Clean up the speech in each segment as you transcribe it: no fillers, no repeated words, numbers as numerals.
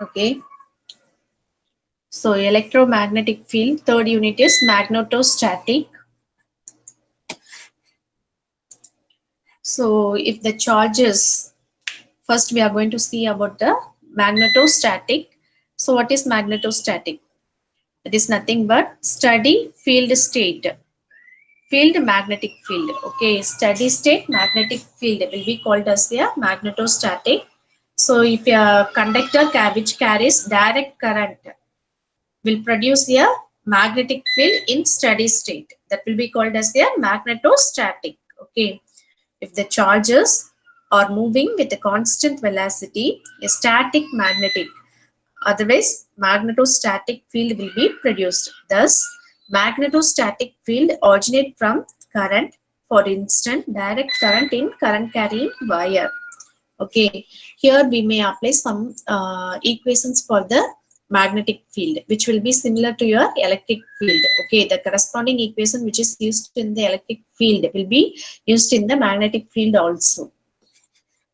Okay. So electromagnetic field, third unit is magnetostatic. So if the charges, first we are going to see about the magnetostatic. So what is magnetostatic? That is nothing but steady field state. Field magnetic field. Okay, steady state magnetic field will be called as the magnetostatic. So if a conductor which carries direct current will produce a magnetic field in steady state, that will be called as the magnetostatic. Okay, if the charges are moving with a constant velocity, a static magnetic, otherwise magnetostatic field will be produced. Thus magnetostatic field originate from current, for instance direct current in current carrying wire. Okay, here we may apply some equations for the magnetic field, which will be similar to your electric field. Okay, the corresponding equation which is used in the electric field will be used in the magnetic field also.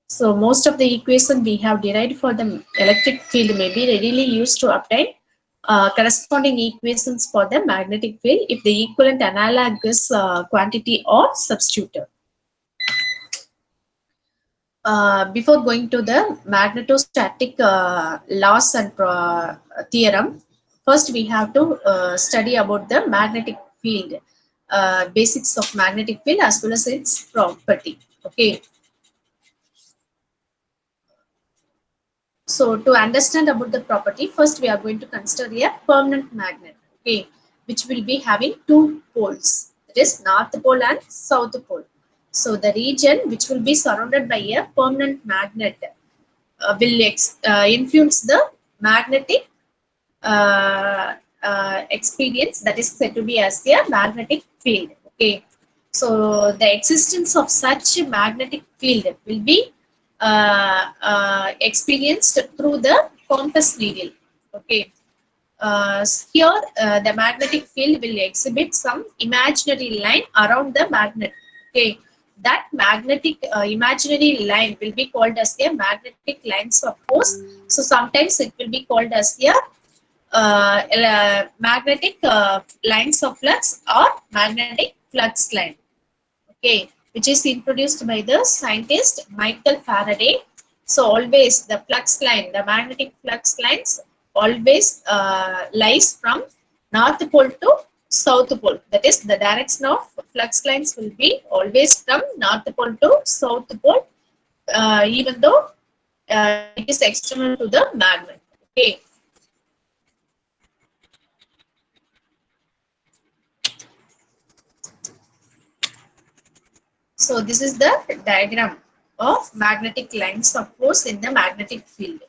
So most of the equation we have derived for the electric field may be readily used to obtain corresponding equations for the magnetic field if the equivalent analogous quantity are substituted. Before going to the magnetostatic laws and theorem, first we have to study about the magnetic field, basics of magnetic field as well as its property. Okay, so to understand about the property, first we are going to consider a permanent magnet. Okay, which will be having two poles, that is north pole and south pole. So the region which will be surrounded by a permanent magnet will influence the magnetic experience, that is said to be as a magnetic field. Okay, so the existence of such a magnetic field will be experienced through the compass needle. Okay, here the magnetic field will exhibit some imaginary line around the magnet. Okay, that magnetic imaginary line will be called as the magnetic lines of force. So sometimes it will be called as the magnetic lines of flux or magnetic flux line. Okay, which is introduced by the scientist Michael Faraday. So always the flux line, the magnetic flux lines always lies from north pole to south pole. That is, the direction of flux lines will be always from north pole to south pole, even though it is external to the magnet. Okay. So this is the diagram of magnetic lines of force in the magnetic field.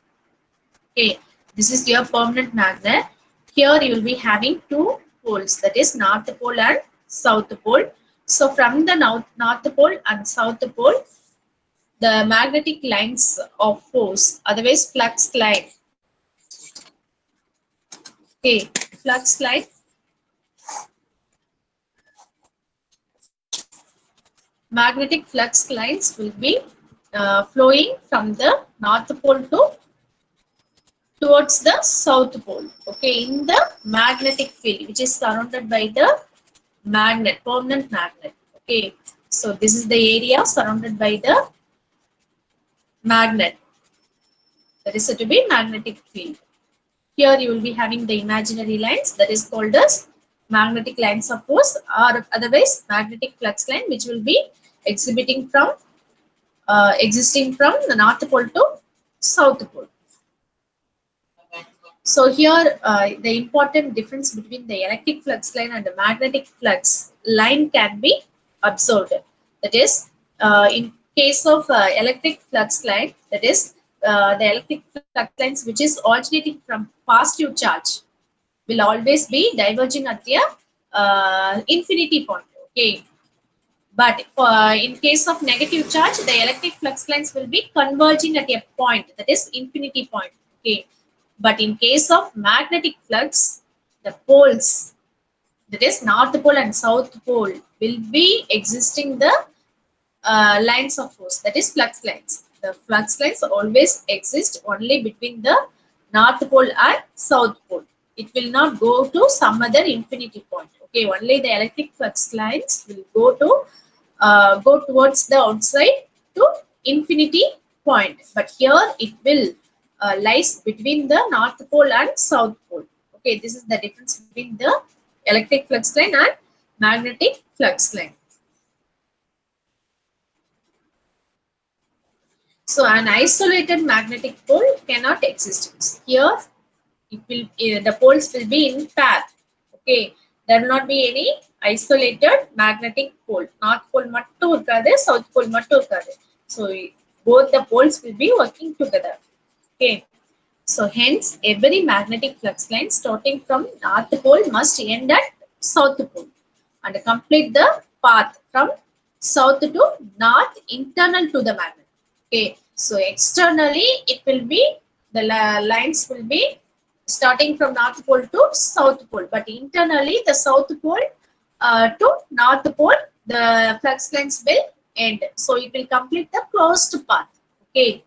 Okay, this is your permanent magnet. Here you will be having two poles, that is north pole and south pole. So from the north pole and south pole, the magnetic lines of force, otherwise flux line. Okay, flux line. Magnetic flux lines will be flowing from the north pole to towards the south pole. Okay, in the magnetic field which is surrounded by the magnet, permanent magnet. Okay, so this is the area surrounded by the magnet, that is said to be magnetic field. Here you will be having the imaginary lines, that is called as magnetic lines of force, or otherwise magnetic flux line, which will be exhibiting from existing from the north pole to south pole. So here the important difference between the electric flux line and the magnetic flux line can be observed. That is, in case of electric flux line, that is the electric flux lines which is originating from positive charge will always be diverging at the infinity point. Okay, but in case of negative charge, the electric flux lines will be converging at a point, that is infinity point. Okay, but in case of magnetic flux, the poles, that is north pole and south pole, will be existing the lines of force, that is flux lines. The flux lines always exist only between the north pole and south pole. It will not go to some other infinity point. Okay, only the electric flux lines will go towards the outside to infinity point. But here it will lies between the north pole and south pole. Okay, this is the difference between the electric flux line and magnetic flux line. So an isolated magnetic pole cannot exist. Here it will the poles will be in pair. Okay, there will not be any isolated magnetic pole. North pole mattum irukadhu, south pole mattum irukadhu. So both the poles will be working together. Okay, so hence every magnetic flux line starting from north pole must end at south pole and complete the path from south to north internal to the magnet. Okay, so externally it will be the lines will be starting from north pole to south pole, but internally the south pole to north pole the flux lines will end. So it will complete the closed path. Okay,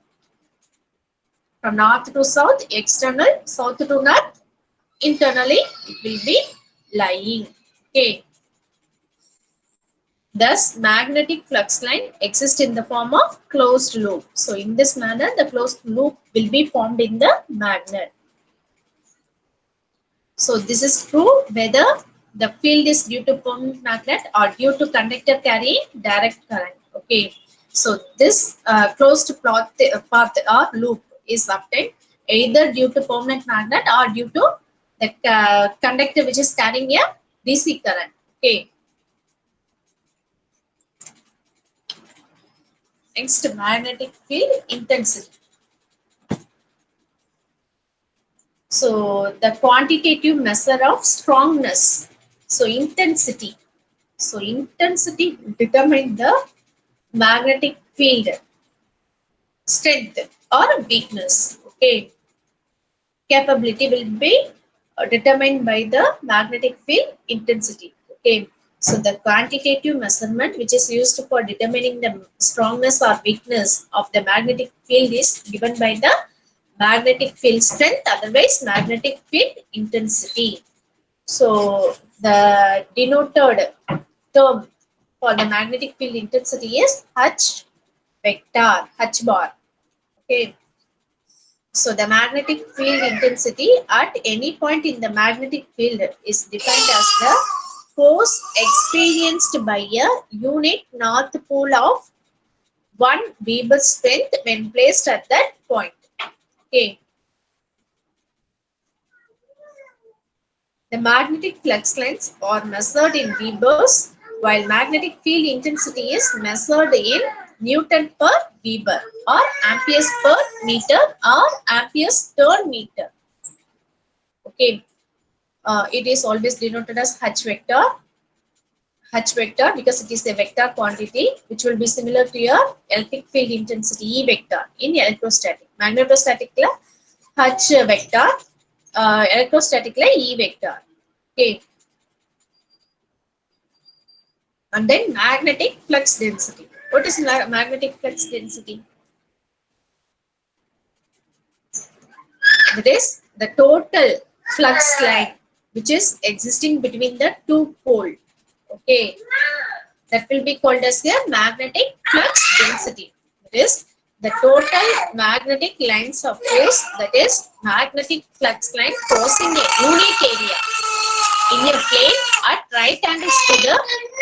from north to south, external, south to north, internally it will be lying. Okay. Thus, magnetic flux line exists in the form of closed loop. So, in this manner, the closed loop will be formed in the magnet. So, this is true whether the field is due to permanent magnet or due to conductor carrying direct current. Okay. So, this closed path or loop is obtained either due to permanent magnet or due to the conductor which is carrying a DC current. Okay. Next, magnetic field intensity. So the quantitative measure of strongness. So intensity. So intensity determine the magnetic field strength or weakness. Okay. Capability will be determined by the magnetic field intensity. Okay. So the quantitative measurement which is used for determining the strongness or weakness of the magnetic field is given by the magnetic field strength, otherwise magnetic field intensity. So the denoted term for the magnetic field intensity is H vector, H bar. Okay. So the magnetic field intensity at any point in the magnetic field is defined as the force experienced by a unit north pole of 1 Weber strength when placed at that point. Okay. The magnetic flux lines are measured in Webers, while magnetic field intensity is measured in Newton per Weber or amperes per meter or amperes turn meter. Okay, it is always denoted as H vector because it is a vector quantity which will be similar to your electric field intensity E vector in electrostatic. Magnetostatic H vector, electrostatic E vector. Okay. And then magnetic flux density. What is magnetic flux density? That is the total flux line which is existing between the two poles. Okay, that will be called as the magnetic flux density. That is the total magnetic lines of force, that is magnetic flux line crossing a unit area in a plane at right angles to the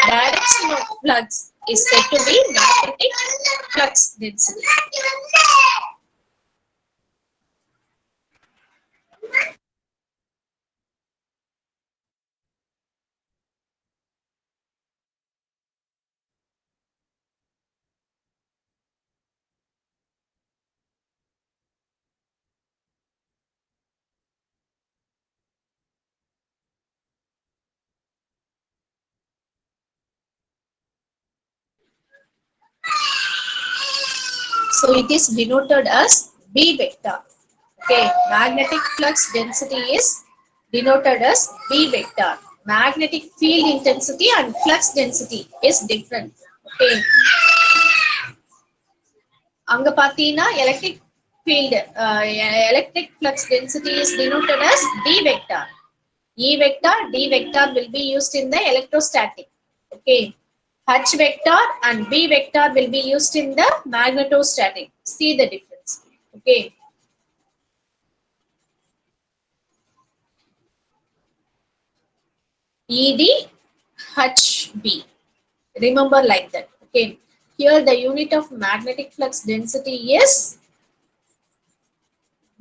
direction of flux is said to be magnetic flux density. So it is denoted as B vector. Okay, magnetic flux density is denoted as B vector. Magnetic field intensity and flux density is different. Okay, அங்க பாத்தீங்கன்னா electric field, electric flux density is denoted as B vector. E vector, D vector will be used in the electrostatic. Okay. H vector and B vector will be used in the magnetostatic. See the difference. Okay. ED, HB. Remember like that. Okay. Here the unit of magnetic flux density is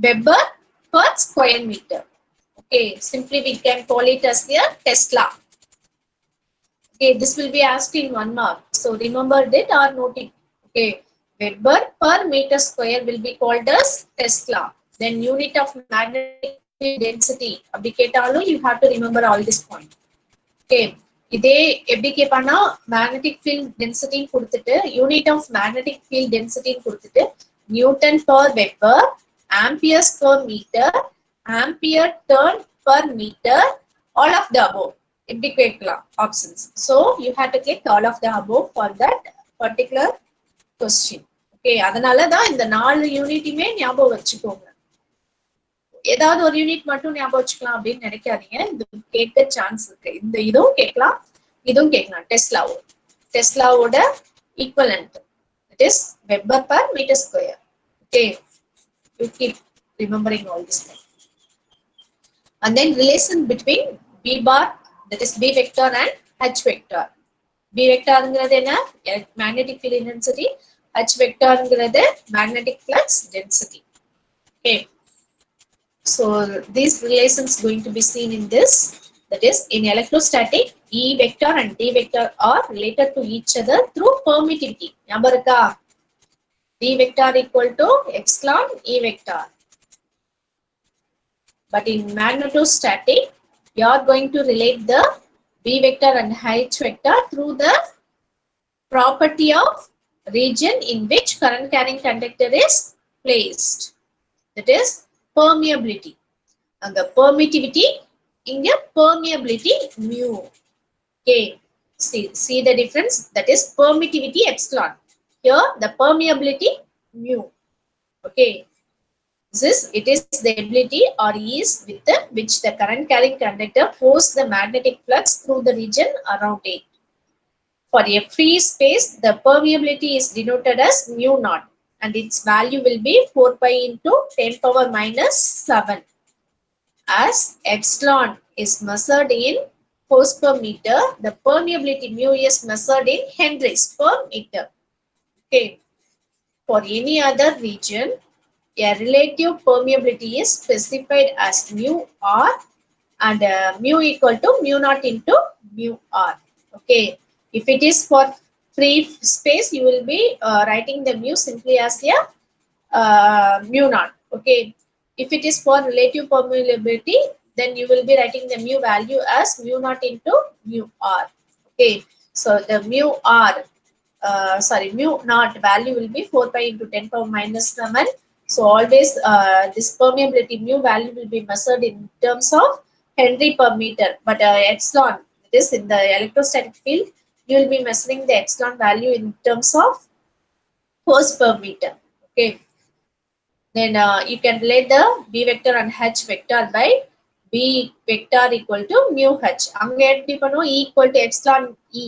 Weber per square meter. Okay. Simply we can call it as the Tesla. Okay. This will be asked in 1 mark. So remember that or note it. Okay. Weber per meter square will be called as Tesla. Then unit of magnetic field density. அப்படி கேட்டாலும் you have to remember all this point. Okay. இதே எப்படி கேட்பானா magnetic field டென்சிட்டின்னு கொடுத்துட்டு unit of magnetic field டென்சிட்டின்னு கொடுத்துட்டு newton per weber, amperes per metre, ampere turn per metre, all of the above இப்படி கேட்கலாம் options. So you have to click all of the above for that particular question. Okay, அதனால தான் இந்த 4 யூனிட்டுமே ஞாபகம் வச்சுக்கோங்க. ஏதாவது ஒரு யூனிட் மட்டும் ஞாபகம் வச்சுக்கலாம் அப்படின்னு நினைக்காதீங்க. இது கேட்க சான்ஸ் இருக்கு. இந்த இதுவும் கேட்கலாம், இதுவும் கேட்கலாம். டெஸ்லாவோட equivalent it is weber per metre square. Okay, you keep remembering all this thing. And then relation between B bar, that is B vector, and H vector. B vectorங்கிறது என்ன? Magnetic field intensity. H vectorங்கிறது magnetic flux density. Okay. So these relations going to be seen in this. That is, in electrostatic, E vector and D vector are related to each other through permittivity. ஞாபகம் இருக்கா? D vector equal to epsilon E vector. But in magnetostatic, you are going to relate the B vector and H vector through the property of region in which current carrying conductor is placed. That is permeability. And the permittivity, in the permeability mu. Okay, see the difference. That is permittivity epsilon. Here the permeability mu. Okay, it is the ability or ease with which the current carrying conductor force the magnetic flux through the region around it. For a free space, the permeability is denoted as mu naught, and its value will be 4 pi into 10 power minus 7. As epsilon is measured in force per meter, the permeability mu is measured in henries per meter. Okay. For any other region, a relative permeability is specified as mu r, and mu equal to mu naught into mu r. Okay. If it is for free space, you will be writing the mu simply as a mu naught. Okay. If it is for relative permeability, then you will be writing the mu value as mu naught into mu r. Okay. So the mu naught value will be 4 pi into 10 power minus 7. So always this permeability mu value will be measured in terms of Henry per meter. But epsilon, it is in the electrostatic field, you will be measuring the epsilon value in terms of force per meter. Okay. Then you can relate the B vector and H vector by B vector equal to mu H. அங்க எப்படி பண்ணுவோம்? E equal to epsilon E.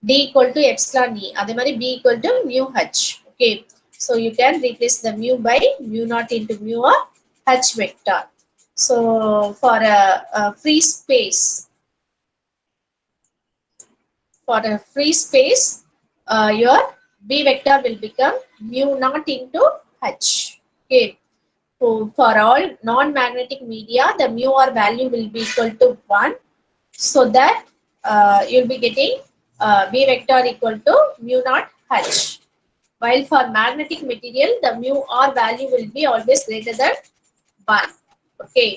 D equal to epsilon E. அதே மாதிரி B equal to mu H. Okay. So you can replace the mu by mu naught into mu or H vector. So for a free space, your B vector will become mu naught into H. Okay. So for all non-magnetic media, the mu r value will be equal to 1. So that you'll be getting B vector equal to mu naught H. While for magnetic material, the mu r value will be always greater than 1. Okay.